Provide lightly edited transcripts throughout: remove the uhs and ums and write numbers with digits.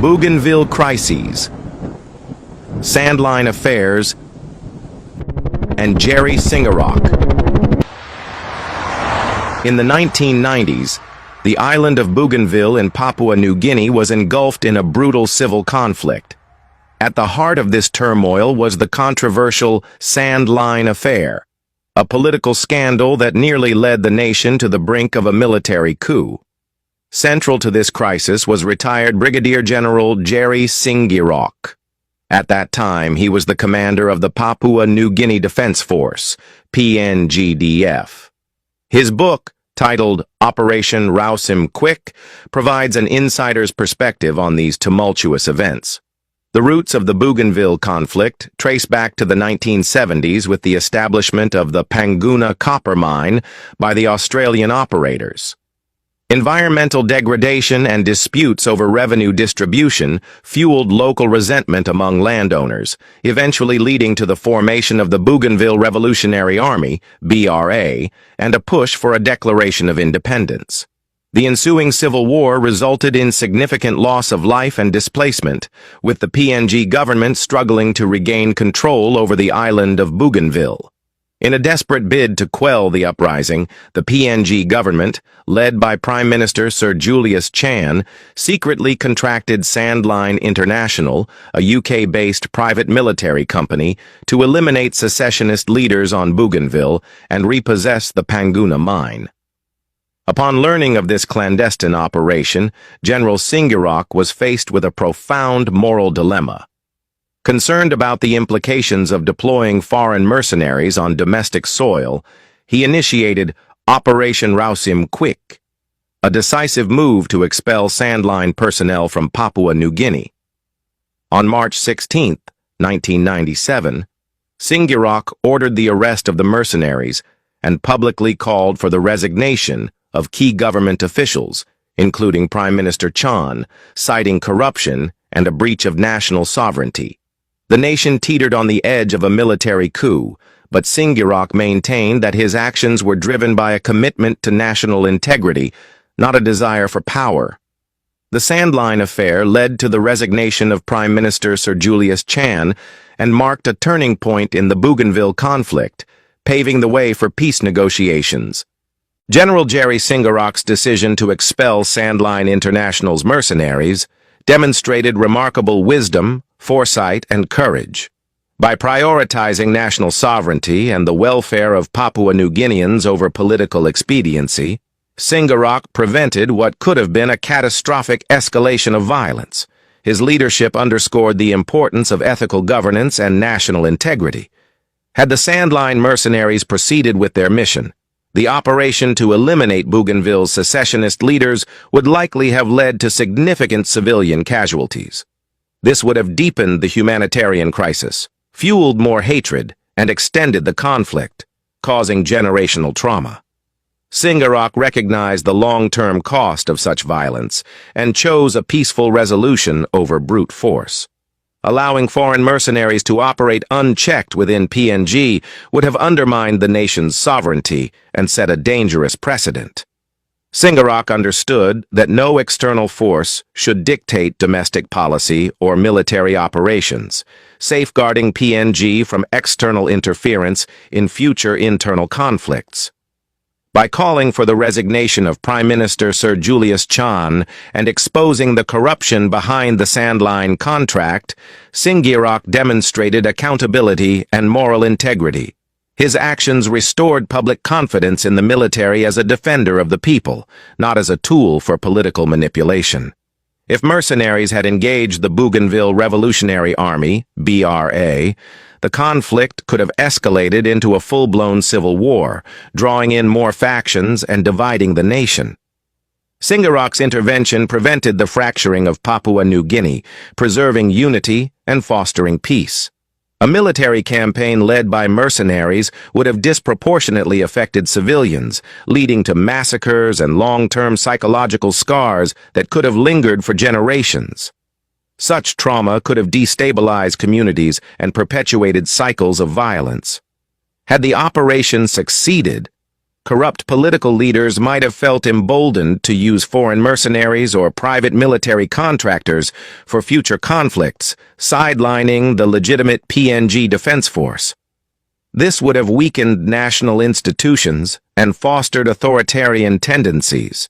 Bougainville crises, Sandline affairs, and Jerry Singirok. In the 1990s, the island of Bougainville in Papua New Guinea was engulfed in a brutal civil conflict. At the heart of this turmoil was the controversial Sandline affair, a political scandal that nearly led the nation to the brink of a military coup. Central to this crisis was retired Brigadier General Jerry Singirok. At that time, he was the commander of the Papua New Guinea Defense Force, PNGDF. His book, titled Operation Rouse Him Quick, provides an insider's perspective on these tumultuous events. The roots of the Bougainville conflict trace back to the 1970s with the establishment of the Panguna copper mine by the Australian operators. Environmental degradation and disputes over revenue distribution fueled local resentment among landowners, eventually leading to the formation of the Bougainville Revolutionary Army, BRA, and a push for a declaration of independence. The ensuing civil war resulted in significant loss of life and displacement, with the PNG government struggling to regain control over the island of Bougainville. In a desperate bid to quell the uprising, the PNG government, led by Prime Minister Sir Julius Chan, secretly contracted Sandline International, a UK-based private military company, to eliminate secessionist leaders on Bougainville and repossess the Panguna mine. Upon learning of this clandestine operation, General Singirok was faced with a profound moral dilemma. Concerned about the implications of deploying foreign mercenaries on domestic soil, he initiated Operation Rouse Him Quick, a decisive move to expel Sandline personnel from Papua New Guinea. On March 16, 1997, Singirok ordered the arrest of the mercenaries and publicly called for the resignation of key government officials, including Prime Minister Chan, citing corruption and a breach of national sovereignty. The nation teetered on the edge of a military coup, but Singirok maintained that his actions were driven by a commitment to national integrity, not a desire for power. The Sandline affair led to the resignation of Prime Minister Sir Julius Chan and marked a turning point in the Bougainville conflict, paving the way for peace negotiations. General Jerry Singirok's decision to expel Sandline International's mercenaries demonstrated remarkable wisdom, foresight, and courage. By prioritizing national sovereignty and the welfare of Papua New Guineans over political expediency, Singirok prevented what could have been a catastrophic escalation of violence. His leadership underscored the importance of ethical governance and national integrity. Had the Sandline mercenaries proceeded with their mission, the operation to eliminate Bougainville's secessionist leaders would likely have led to significant civilian casualties. This would have deepened the humanitarian crisis, fueled more hatred, and extended the conflict, causing generational trauma. Singirok recognized the long-term cost of such violence and chose a peaceful resolution over brute force. Allowing foreign mercenaries to operate unchecked within PNG would have undermined the nation's sovereignty and set a dangerous precedent. Singirok understood that no external force should dictate domestic policy or military operations, safeguarding PNG from external interference in future internal conflicts. By calling for the resignation of Prime Minister Sir Julius Chan and exposing the corruption behind the Sandline contract, Singirok demonstrated accountability and moral integrity. His actions restored public confidence in the military as a defender of the people, not as a tool for political manipulation. If mercenaries had engaged the Bougainville Revolutionary Army, BRA, the conflict could have escalated into a full-blown civil war, drawing in more factions and dividing the nation. Singirok's intervention prevented the fracturing of Papua New Guinea, preserving unity and fostering peace. A military campaign led by mercenaries would have disproportionately affected civilians, leading to massacres and long-term psychological scars that could have lingered for generations. Such trauma could have destabilized communities and perpetuated cycles of violence. Had the operation succeeded, corrupt political leaders might have felt emboldened to use foreign mercenaries or private military contractors for future conflicts, sidelining the legitimate PNG defense force. This would have weakened national institutions and fostered authoritarian tendencies.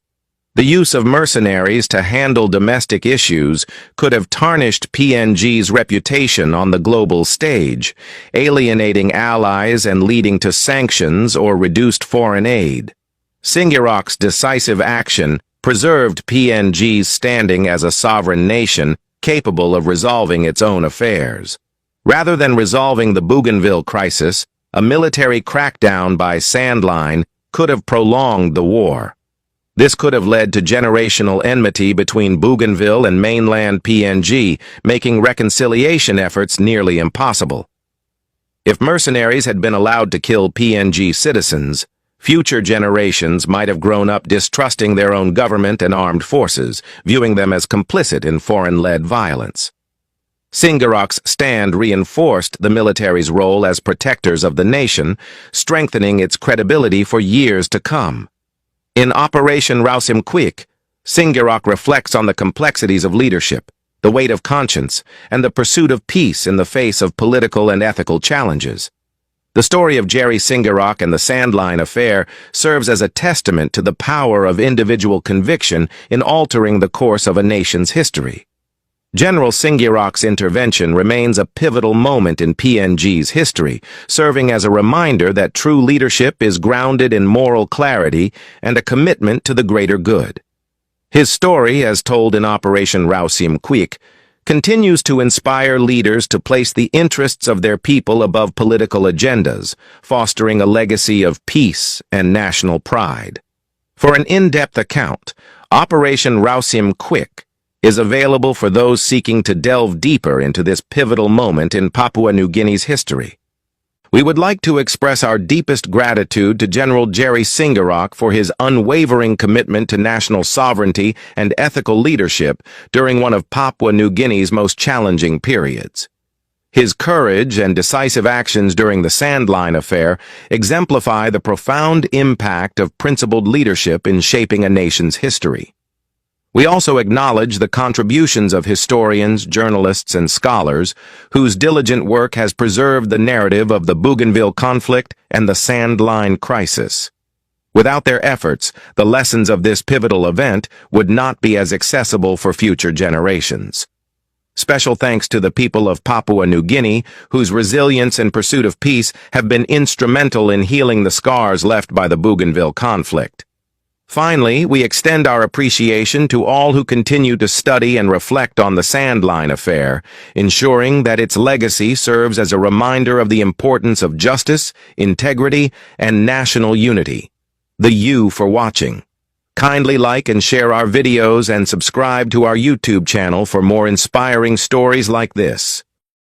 The use of mercenaries to handle domestic issues could have tarnished PNG's reputation on the global stage, alienating allies and leading to sanctions or reduced foreign aid. Singirok's decisive action preserved PNG's standing as a sovereign nation capable of resolving its own affairs. Rather than resolving the Bougainville crisis, a military crackdown by Sandline could have prolonged the war. This could have led to generational enmity between Bougainville and mainland PNG, making reconciliation efforts nearly impossible. If mercenaries had been allowed to kill PNG citizens, future generations might have grown up distrusting their own government and armed forces, viewing them as complicit in foreign-led violence. Singirok's stand reinforced the military's role as protectors of the nation, strengthening its credibility for years to come. In Operation Rausim Quick, Singirok reflects on the complexities of leadership, the weight of conscience, and the pursuit of peace in the face of political and ethical challenges. The story of Jerry Singirok and the Sandline affair serves as a testament to the power of individual conviction in altering the course of a nation's history. General Singirok's intervention remains a pivotal moment in PNG's history, serving as a reminder that true leadership is grounded in moral clarity and a commitment to the greater good. His story, as told in Operation Rausim Quick, continues to inspire leaders to place the interests of their people above political agendas, fostering a legacy of peace and national pride. For an in-depth account, Operation Rausim Quick is available for those seeking to delve deeper into this pivotal moment in Papua New Guinea's history. We would like to express our deepest gratitude to General Jerry Singirok for his unwavering commitment to national sovereignty and ethical leadership during one of Papua New Guinea's most challenging periods. His courage and decisive actions during the Sandline affair exemplify the profound impact of principled leadership in shaping a nation's history. We also acknowledge the contributions of historians, journalists, and scholars whose diligent work has preserved the narrative of the Bougainville conflict and the Sandline crisis. Without their efforts, the lessons of this pivotal event would not be as accessible for future generations. Special thanks to the people of Papua New Guinea, whose resilience and pursuit of peace have been instrumental in healing the scars left by the Bougainville conflict. Finally, we extend our appreciation to all who continue to study and reflect on the Sandline affair, ensuring that its legacy serves as a reminder of the importance of justice, integrity, and national unity. The U for watching. Kindly like and share our videos and subscribe to our YouTube channel for more inspiring stories like this.